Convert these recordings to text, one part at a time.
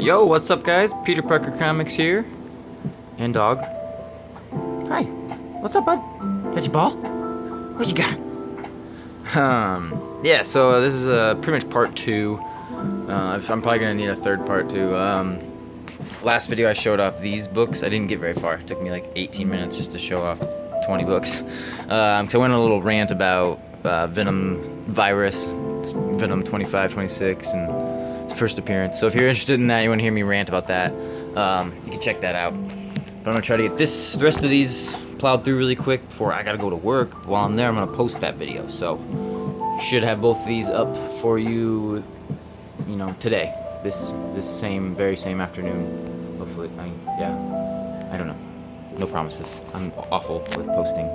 Yo, what's up guys? Peter Parker Comics here. And dog. Hi. What's up, bud? Got your ball? What you got? Yeah, so this is pretty much part 2. I'm probably gonna need a third part too. Last video I showed off these books. I didn't get very far. It took me like 18 minutes just to show off 20 books. So I went on a little rant about Venom virus. It's Venom 25, 26, and its first appearance. So if you're interested in that, you want to hear me rant about that, you can check that out. But I'm gonna try to get the rest of these plowed through really quick before I gotta go to work. While I'm there, I'm gonna post that video. So should have both of these up for you, you know, today. This very same afternoon. Hopefully, I don't know. No promises. I'm awful with posting.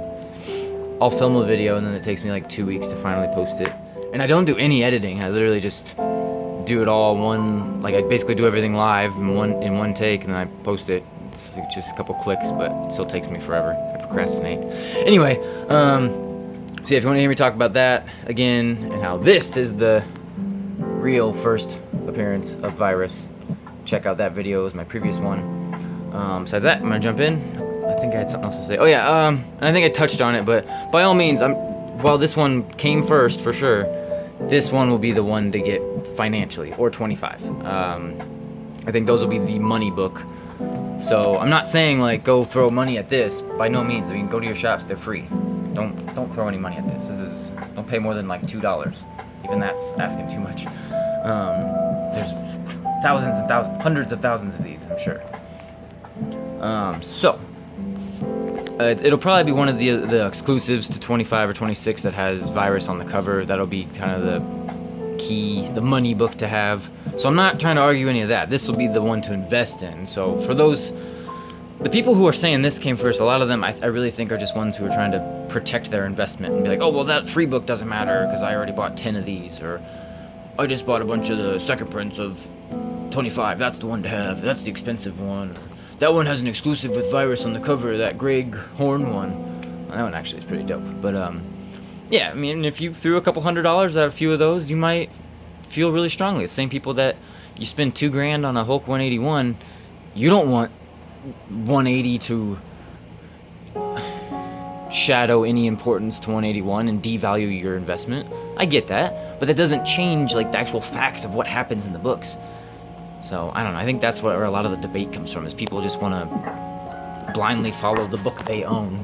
I'll film a video and then it takes me like 2 weeks to finally post it. And I don't do any editing. I literally just do it all I basically do everything live in one take, and then I post it. It's like just a couple clicks, but it still takes me forever. I procrastinate. Anyway, so yeah, if you want to hear me talk about that again and how this is the real first appearance of Virus, check out that video. It was my previous one. Besides that, I'm gonna jump in. I think I had something else to say. Oh yeah, I think I touched on it, but by all means, while this one came first for sure, this one will be the one to get financially, or 25. I think those will be the money book. So I'm not saying like go throw money at this. By no means. I mean, go to your shops; they're free. Don't throw any money at this. Don't pay more than like $2. Even that's asking too much. There's thousands and thousands, hundreds of thousands of these, I'm sure. It'll probably be one of the exclusives to 25 or 26 that has Virus on the cover. That'll be kind of the money book to have. So I'm not trying to argue any of that. This will be the one to invest in. So for the people who are saying this came first, a lot of them I really think are just ones who are trying to protect their investment and be like, oh, well, that free book doesn't matter because I already bought 10 of these, or I just bought a bunch of the second prints of 25. That's the one to have. That's the expensive one. That one has an exclusive with Virus on the cover, that Greg Horn one. Well, that one actually is pretty dope. But, yeah, I mean, if you threw a couple $100s at a few of those, you might feel really strongly. The same people that you spend $2,000 on a Hulk 181, you don't want 180 to shadow any importance to 181 and devalue your investment. I get that, but that doesn't change, like, the actual facts of what happens in the books. So, I don't know, I think that's where a lot of the debate comes from, is people just want to blindly follow the book they own,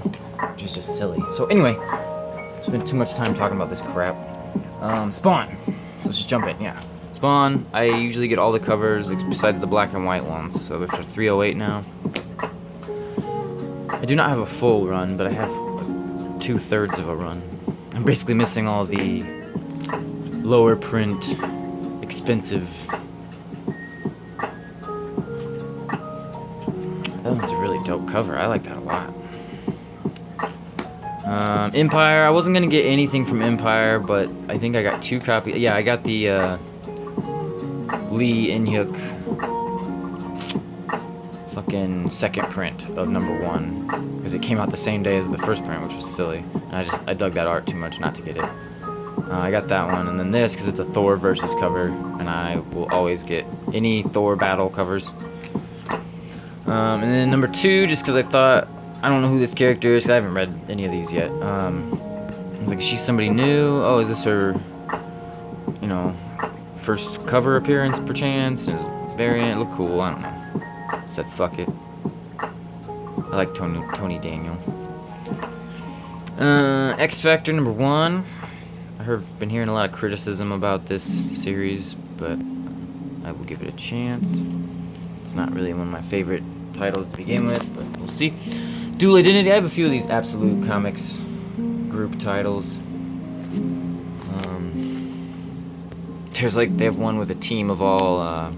which is just silly. So anyway, I've spent too much time talking about this crap. Spawn. So let's just jump in, yeah. Spawn, I usually get all the covers besides the black and white ones, so there's 308 now. I do not have a full run, but I have 2/3 of a run. I'm basically missing all the lower print, expensive. That one's a really dope cover. I like that a lot. Empire. I wasn't gonna get anything from Empire, but I think I got 2 copies. Yeah, I got the Lee Inhyuk fucking second print of #1 because it came out the same day as the first print, which was silly. And I dug that art too much not to get it. I got that one, and then this because it's a Thor versus cover, and I will always get any Thor battle covers. And then #2, just because I thought, I don't know who this character is, because I haven't read any of these yet. I was like, is she somebody new? Oh, is this her, you know, first cover appearance, perchance? It was variant, it looked cool, I don't know. Said fuck it. I like Tony Daniel. X Factor #1. I've been hearing a lot of criticism about this series, but I will give it a chance. It's not really one of my favorite titles to begin with, but we'll see. Dual Identity. I have a few of these Absolute Comics group titles. They have one with a team of all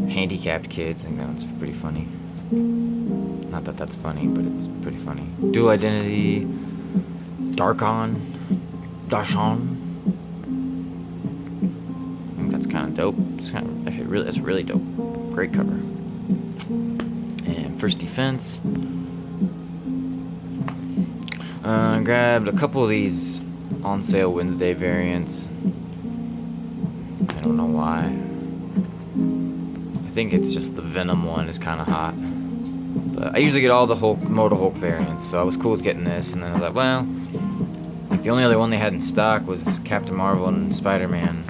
handicapped kids. I think that one's pretty funny. Not that that's funny, but it's pretty funny. Dual Identity. Darshon. I think that's kind of dope. It's really dope. Great cover. And First Defense. Grabbed a couple of these on sale Wednesday variants. I don't know why. think it's just the Venom one is kind of hot. But I usually get all the Mortal Hulk variants, so I was cool with getting this. And then I was like, well, like the only other one they had in stock was Captain Marvel and Spider-Man.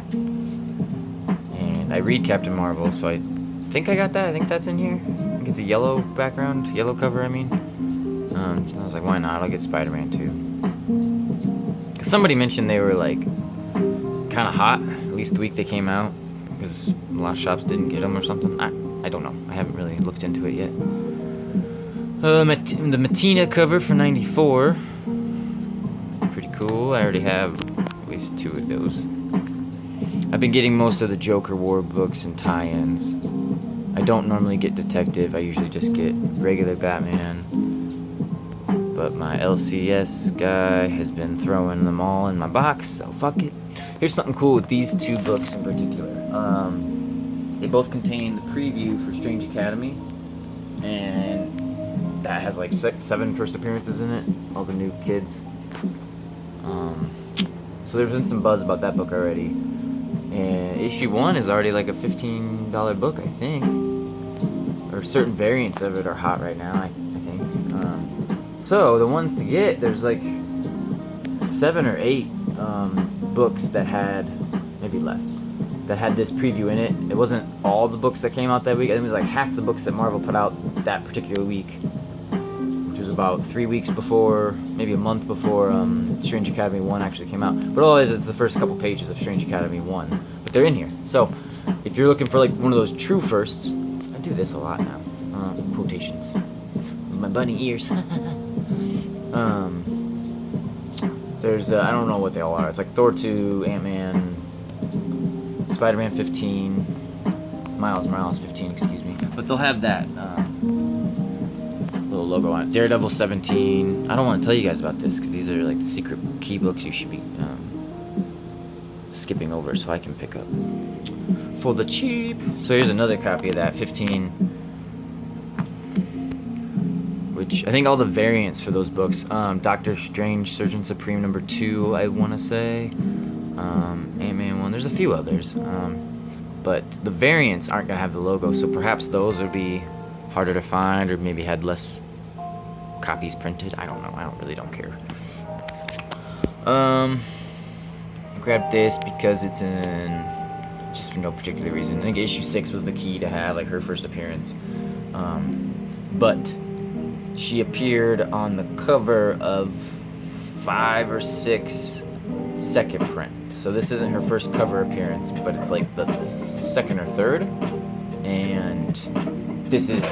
And I read Captain Marvel, so I think I got that. I think that's in here. I think it's a yellow background, yellow cover, I mean. So I was like, why not? I'll get Spider-Man too. Cause somebody mentioned they were like kind of hot, at least the week they came out, because a lot of shops didn't get them or something. I don't know. I haven't really looked into it yet. The Matina cover for 94. Pretty cool. I already have at least 2 of those. I've been getting most of the Joker War books and tie-ins. I don't normally get Detective. I usually just get regular Batman. But my LCS guy has been throwing them all in my box, so fuck it. Here's something cool with these 2 books in particular. They both contain the preview for Strange Academy, and that has like 7 first appearances in it, all the new kids. So there's been some buzz about that book already. And issue 1 is already like a $15 book, I think. Or certain variants of it are hot right now, I think. So the ones to get, there's like 7 or 8 books that had, maybe less, that had this preview in it. It wasn't all the books that came out that week. I think it was like half the books that Marvel put out that particular week, which was about 3 weeks before, maybe a month before Strange Academy 1 actually came out. But all it is, it's the first couple pages of Strange Academy 1. But they're in here. So if you're looking for like one of those true firsts, I do this a lot now. Quotations. My bunny ears. There's, I don't know what they all are. It's like Thor 2, Ant-Man, Spider-Man 15, Miles Morales 15, excuse me. But they'll have that little logo on it. Daredevil 17. I don't want to tell you guys about this because these are like secret key books you should be skipping over so I can pick up for the cheap. So here's another copy of that, 15. Which I think all the variants for those books, Doctor Strange, Surgeon Supreme number 2, I want to say, Ant-Man 1, there's a few others, but the variants aren't going to have the logo, so perhaps those would be harder to find, or maybe had less copies printed. I don't know, I really don't care. I grabbed this because it's in, just for no particular reason. I think issue 6 was the key to have, like her first appearance, but she appeared on the cover of 5 or 6 second print. So this isn't her first cover appearance, but it's like the 2nd or 3rd. And this is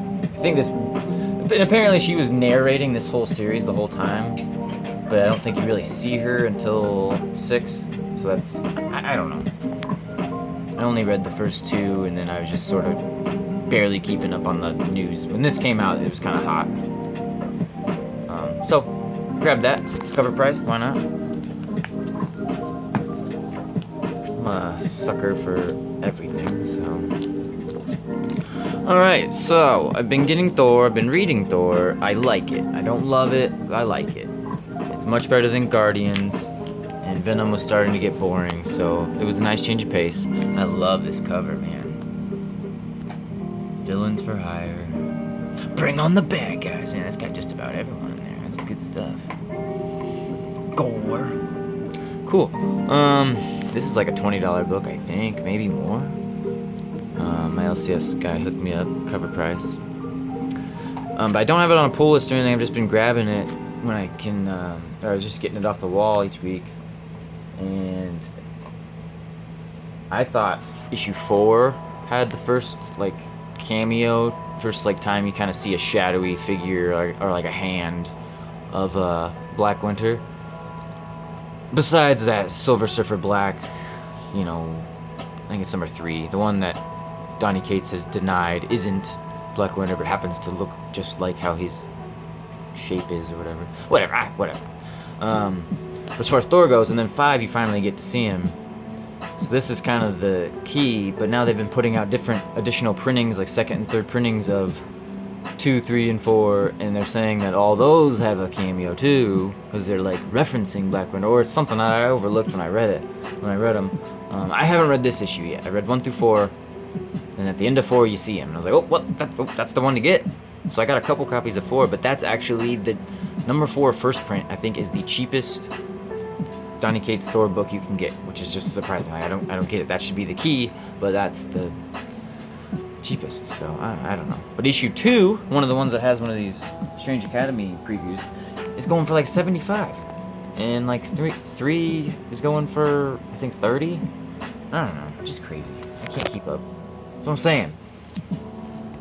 I think this, and apparently she was narrating this whole series the whole time, but I don't think you really see her until 6. So that's, I don't know. I only read the first 2, and then I was just sort of barely keeping up on the news. When this came out, it was kind of hot. So, grab that. Cover price, why not? I'm a sucker for everything, so. Alright, so, I've been getting Thor, I've been reading Thor. I like it. I don't love it, but I like it. It's much better than Guardians, and Venom was starting to get boring, so it was a nice change of pace. I love this cover, man. Villains for hire. Bring on the bad guys. Man, that's got just about everyone in there. That's good stuff. Gore. Cool. This is like a $20 book, I think. Maybe more. My LCS guy hooked me up. Cover price. But I don't have it on a pull list or anything. I've just been grabbing it when I can. Or I was just getting it off the wall each week. And I thought issue 4 had the first, like, cameo, first like time you kind of see a shadowy figure or like a hand of Black Winter. Besides that, Silver Surfer Black, you know, I think it's number 3, the one that Donny Cates has denied isn't Black Winter, but happens to look just like how his shape is or whatever. Whatever. As far as Thor goes, and then 5 you finally get to see him. So this is kind of the key, but now they've been putting out different additional printings, like 2nd and 3rd printings of 2, 3, and 4, and they're saying that all those have a cameo too, because they're like referencing Black Widow, or it's something that I overlooked when I read them. I haven't read this issue yet. I read 1 through 4, and at the end of 4 you see him, and I was like, oh, what? That's the one to get. So I got a couple copies of 4, but that's actually the number 4 first print. I think is the cheapest Donny Cates Thor book you can get, which is just surprising. I don't get it. That should be the key, but that's the cheapest, so I don't know. But issue 2, one of the ones that has one of these Strange Academy previews, is going for like 75, and like 3 is going for I think 30. I don't know, just crazy. I can't keep up. That's what I'm saying.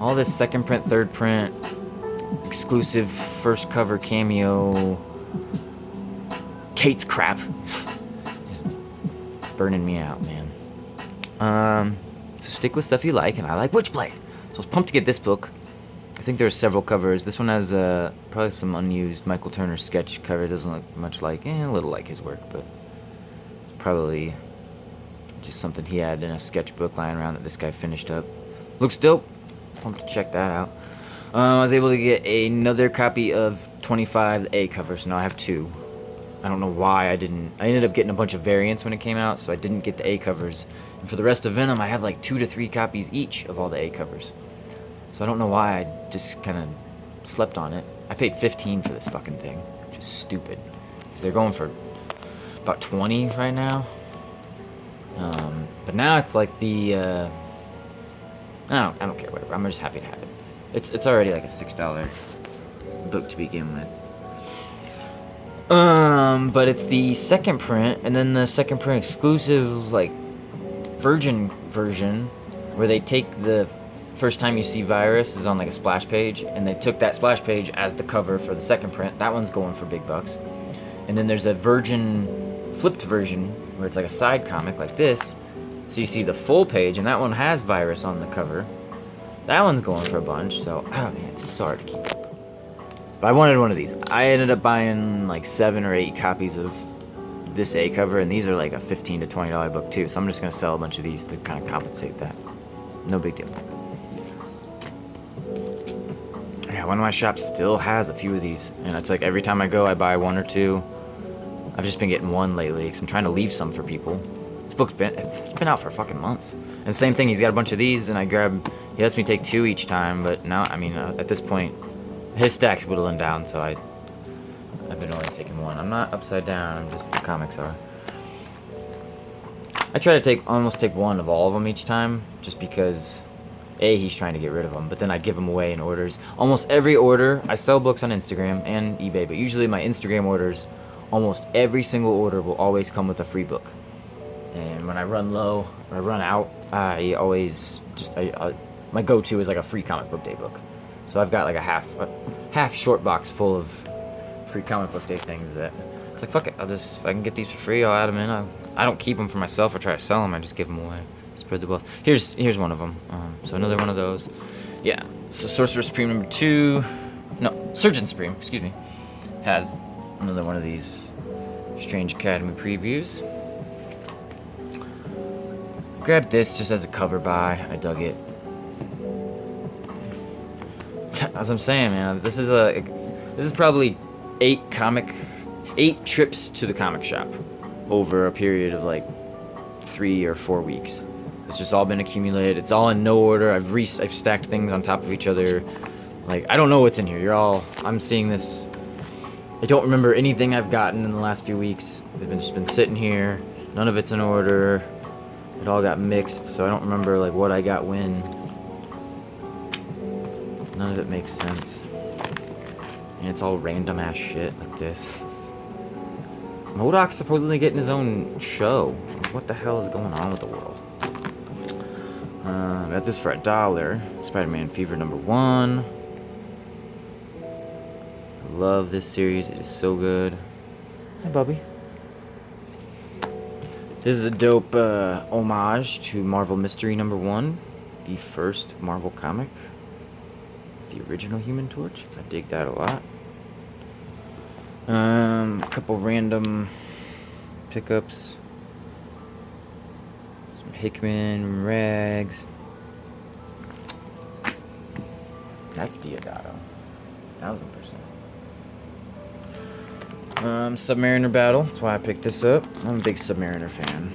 All this second print, third print, exclusive first cover cameo, Kate's crap, just burning me out, man. So stick with stuff you like, and I like Witchblade. So I was pumped to get this book. I think there's several covers. This one has probably some unused Michael Turner sketch cover. It doesn't look much like, a little like his work, but probably just something he had in a sketchbook lying around that this guy finished up. Looks dope. Pumped to check that out. I was able to get another copy of 25 A cover, so now I have 2. I don't know why I didn't. I ended up getting a bunch of variants when it came out, so I didn't get the A covers. And for the rest of Venom, I have like 2 to 3 copies each of all the A covers. So I don't know why I just kind of slept on it. I paid $15 for this fucking thing, which is stupid. Because they're going for about 20 right now. But now it's like the I don't care, whatever. I'm just happy to have it. It's already like a $6 book to begin with. But it's the second print, and then the second print exclusive, like, Virgin version, where they take the first time you see Virus is on like a splash page, and they took that splash page as the cover for the second print. That one's going for big bucks. And then there's a Virgin flipped version where it's like a side comic like this, so you see the full page, and that one has Virus on the cover. That one's going for a bunch, so oh man, it's just so hard to keep up. But I wanted one of these. I ended up buying like 7 or 8 copies of this A cover, and these are like a $15 to $20 book too, so I'm just gonna sell a bunch of these to kind of compensate that. No big deal. Yeah, one of my shops still has a few of these, and it's like every time I go I buy 1 or 2. I've just been getting 1 lately because I'm trying to leave some for people. This book's been out for fucking months. And same thing, he's got a bunch of these, and he lets me take 2 each time, but now, I mean, at this point, his stack's whittling down, so I've been only taking 1. I'm not upside down, I'm just, the comics are. I try to almost take 1 of all of them each time, just because, A, he's trying to get rid of them, but then I give them away in orders. Almost every order, I sell books on Instagram and eBay, but usually my Instagram orders, almost every single order will always come with a free book. And when I run low, or I run out, I always just, my go-to is like a free comic book day book. So I've got like a half short box full of free comic book day things that, it's like, fuck it, if I can get these for free, I'll add them in. I don't keep them for myself or try to sell them, I just give them away. Spread the wealth. Here's one of them. So another one of those. Yeah, so Sorcerer Supreme number 2, no, Surgeon Supreme, excuse me, has another one of these Strange Academy previews. Grabbed this just as a cover buy. I dug it. As I'm saying, man, this is probably 8 trips to the comic shop over a period of like 3 or 4 weeks. It's just all been accumulated. It's all in no order. I've stacked things on top of each other. Like, I don't know what's in here. I'm seeing this. I don't remember anything I've gotten in the last few weeks. They've just been sitting here. None of it's in order. It all got mixed, so I don't remember like what I got when. None of it makes sense. And it's all random ass shit like this. MODOK's supposedly getting his own show. What the hell is going on with the world? Got this for $1. Spider-Man Fever number 1. I love this series. It is so good. Hi, Bubby. This is a dope homage to Marvel Mystery number 1, the first Marvel comic, the original Human Torch. I dig that a lot. A couple random pickups, some Hickman rags. That's Diodato. 1000%. Submariner Battle. That's why I picked this up. I'm a big Submariner fan.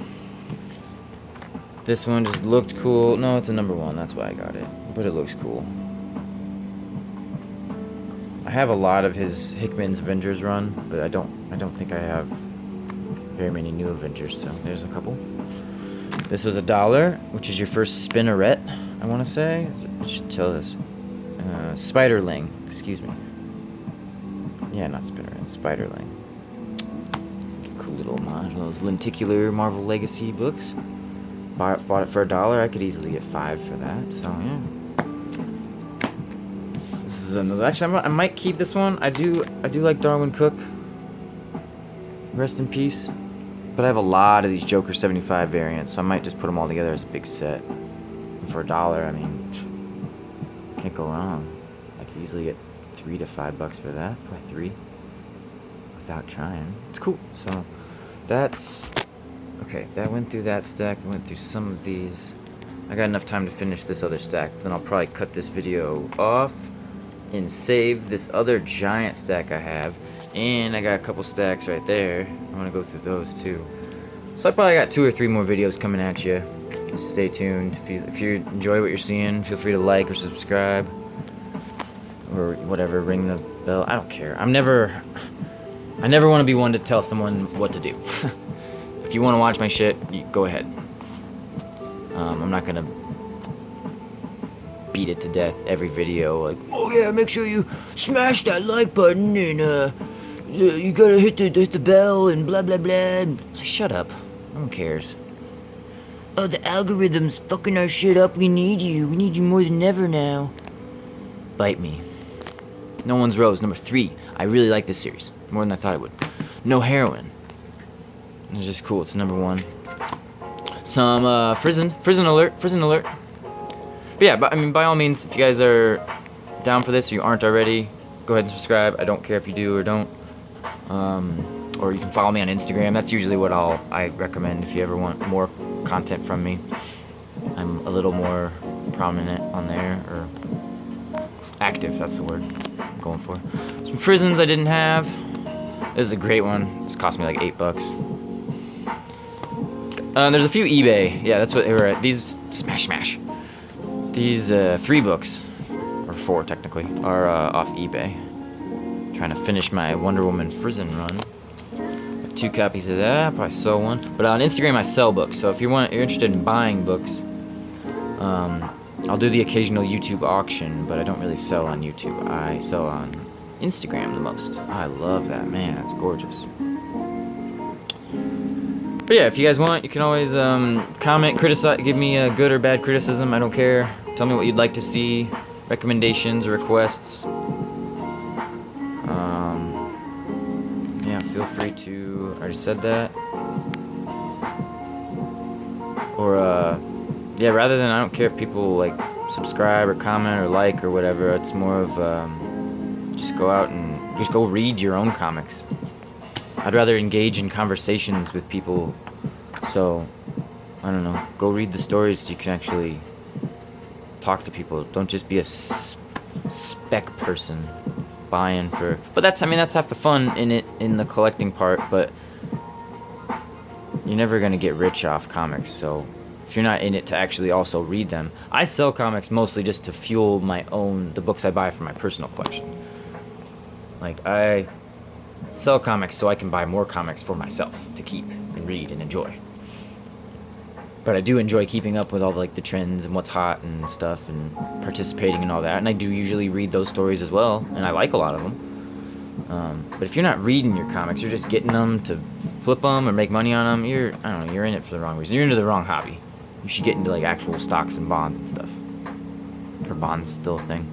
This one just looked cool. No, it's a #1. That's why I got it. But it looks cool. I have a lot of his Hickman's Avengers run, but I don't think I have very many new Avengers. So there's a couple. This was $1, which is your first Spinneret, I want to say. I should tell this. Spiderling. Excuse me. Yeah, not Spinneret. Spiderling. Cool little homage. Those lenticular Marvel Legacy books. Bought it for $1. I could easily get $5 for that. So yeah. This is another. Actually, I might keep this one. I do like Darwin Cook. Rest in peace. But I have a lot of these Joker 75 variants, so I might just put them all together as a big set. And for $1, I mean, can't go wrong. I could easily get $3 to $5 for that. Probably 3. Without trying. It's cool. So that's. Okay, that went through that stack, I went through some of these. I got enough time to finish this other stack, but then I'll probably cut this video off and save this other giant stack I have. And I got a couple stacks right there. I want to go through those too. So I probably got 2 or 3 more videos coming at you. Just stay tuned. If you enjoy what you're seeing, feel free to like or subscribe. Or whatever, ring the bell. I don't care. I never want to be one to tell someone what to do. If you want to watch my shit, go ahead. I'm not gonna beat it to death every video. Like, oh yeah, make sure you smash that like button and you gotta hit the bell and blah blah blah. Like, shut up. No one cares. Oh, the algorithm's fucking our shit up. We need you. We need you more than ever now. Bite me. No One's Rose, #3. I really like this series more than I thought I would. No Heroin. It's just cool. It's #1. Some Prison Alert. But yeah, I mean, by all means, if you guys are down for this or you aren't already, go ahead and subscribe. I don't care if you do or don't. Or you can follow me on Instagram. That's usually what I recommend if you ever want more content from me. I'm a little more prominent on there, or active. That's the word I'm going for. Some Prisons I didn't have. This is a great one. This cost me like $8. There's a few eBay. Yeah, that's what they were at. These smash. These 3 books, or 4 technically, are off eBay. Trying to finish my Wonder Woman Prison run. Got 2 copies of that. I'll probably sell one. But on Instagram I sell books. So if you're interested in buying books, I'll do the occasional YouTube auction, but I don't really sell on YouTube. I sell on Instagram the most. I love that, man. It's gorgeous. But yeah, if you guys want, you can always comment, criticize, give me a good or bad criticism. I don't care. Tell me what you'd like to see, recommendations, requests. Yeah, feel free to. I already said that. Or yeah, rather than I don't care if people like subscribe or comment or like or whatever. It's more of just go out and just go read your own comics. I'd rather engage in conversations with people, so, I don't know, go read the stories so you can actually talk to people. Don't just be a spec person buying for, but that's half the fun in it, in the collecting part, but you're never going to get rich off comics, so if you're not in it to actually also read them. I sell comics mostly just to fuel the books I buy for my personal collection. Like, I sell comics so I can buy more comics for myself to keep and read and enjoy. But I do enjoy keeping up with all the trends and what's hot and stuff and participating in all that. And I do usually read those stories as well, and I like a lot of them. But if you're not reading your comics, you're just getting them to flip them or make money on them. You're in it for the wrong reason. You're into the wrong hobby. You should get into actual stocks and bonds and stuff. Or bonds still a thing.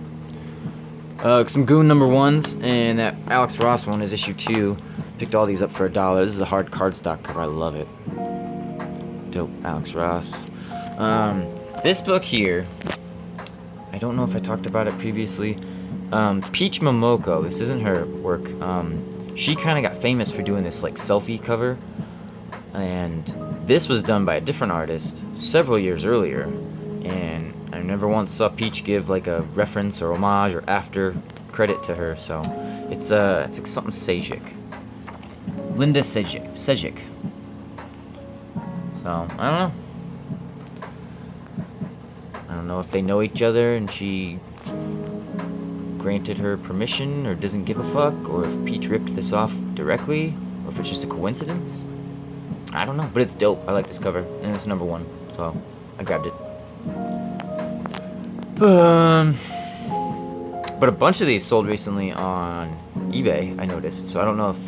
Some Goon #1s, and that Alex Ross one is issue 2. Picked all these up for $1. This is a hard cardstock cover. I love it. Dope, Alex Ross. This book here, I don't know if I talked about it previously. Peach Momoko. This isn't her work. She kind of got famous for doing this selfie cover, and this was done by a different artist several years earlier, and I never once saw Peach give like a reference or homage or after credit to her, so it's like something Sejic. Linda Sejic. So I don't know. I don't know if they know each other and she granted her permission or doesn't give a fuck, or if Peach ripped this off directly, or if it's just a coincidence. I don't know, but it's dope. I like this cover, and it's #1, so I grabbed it. But a bunch of these sold recently on eBay, I noticed, so I don't know if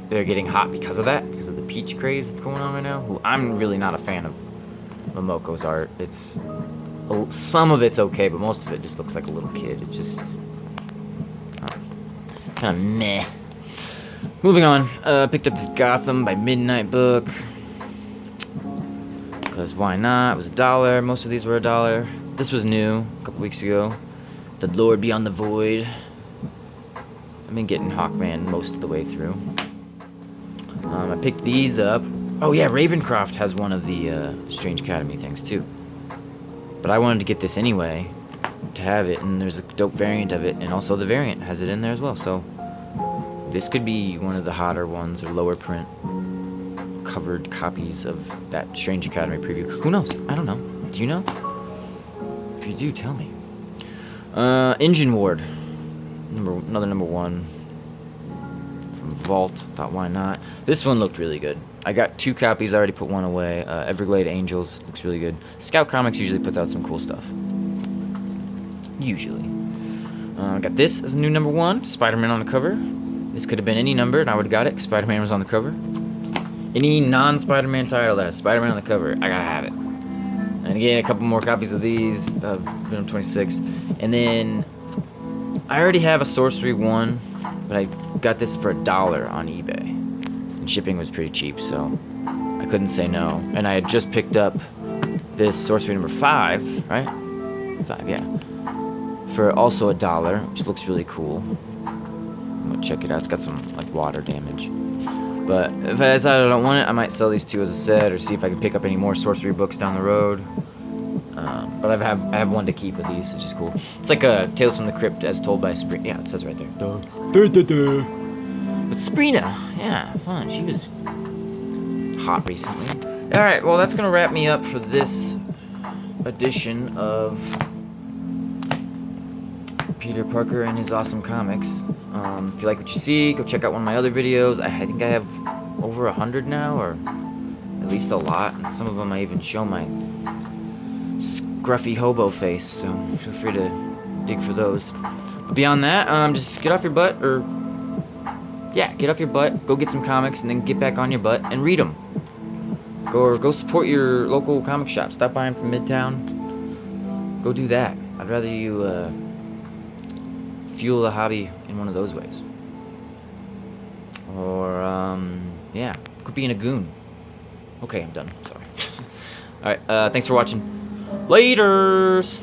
they're getting hot because of that, because of the Peach craze that's going on right now. Who I'm really not a fan of Momoko's art. It's some of it's okay, but most of it just looks like a little kid. It's just kind of meh. Moving on, picked up this Gotham by Midnight book, because why not? It was $1. Most of these were $1. This was new a couple weeks ago. The Lord Beyond the Void. I've been getting Hawkman most of the way through. I picked these up. Oh yeah, Ravencroft has one of the Strange Academy things too. But I wanted to get this anyway, to have it, and there's a dope variant of it, and also the variant has it in there as well, so this could be one of the hotter ones, or lower print covered copies of that Strange Academy preview. Who knows? I don't know. Do you know? If you do, tell me. Engine Ward. Another #1. From Vault. Thought, why not? This one looked really good. I got 2 copies. I already put one away. Everglade Angels. Looks really good. Scout Comics usually puts out some cool stuff. Usually. I got this as a new #1. Spider-Man on the cover. This could have been any number, and I would have got it. Spider-Man was on the cover. Any non-Spider-Man title that has Spider-Man on the cover, I gotta have it. And again, a couple more copies of these, of Venom 26. And then, I already have a Sorcery 1, but I got this for $1 on eBay. And shipping was pretty cheap, so I couldn't say no. And I had just picked up this Sorcery number 5, right? 5, yeah. For also $1, which looks really cool. I'm gonna check it out. It's got some like water damage. But if I decide I don't want it, I might sell these 2 as a set, or see if I can pick up any more Sorcery books down the road. But I have one to keep of these, which is cool. It's like a Tales from the Crypt as told by Sabrina. Yeah, it says right there. But Sabrina, yeah, fun. She was hot recently. All right, well that's gonna wrap me up for this edition of Peter Parker and his awesome comics. If you like what you see, go check out one of my other videos. I think I have over 100 now, or at least a lot. And some of them I even show my scruffy hobo face, so feel free to dig for those. But beyond that, just get off your butt, or yeah, get off your butt, go get some comics, and then get back on your butt and read them. Go support your local comic shop. Stop by them from Midtown. Go do that. I'd rather you fuel the hobby in one of those ways. Or, yeah, quit being a goon. Okay, I'm done. Sorry. Alright, thanks for watching. Laters!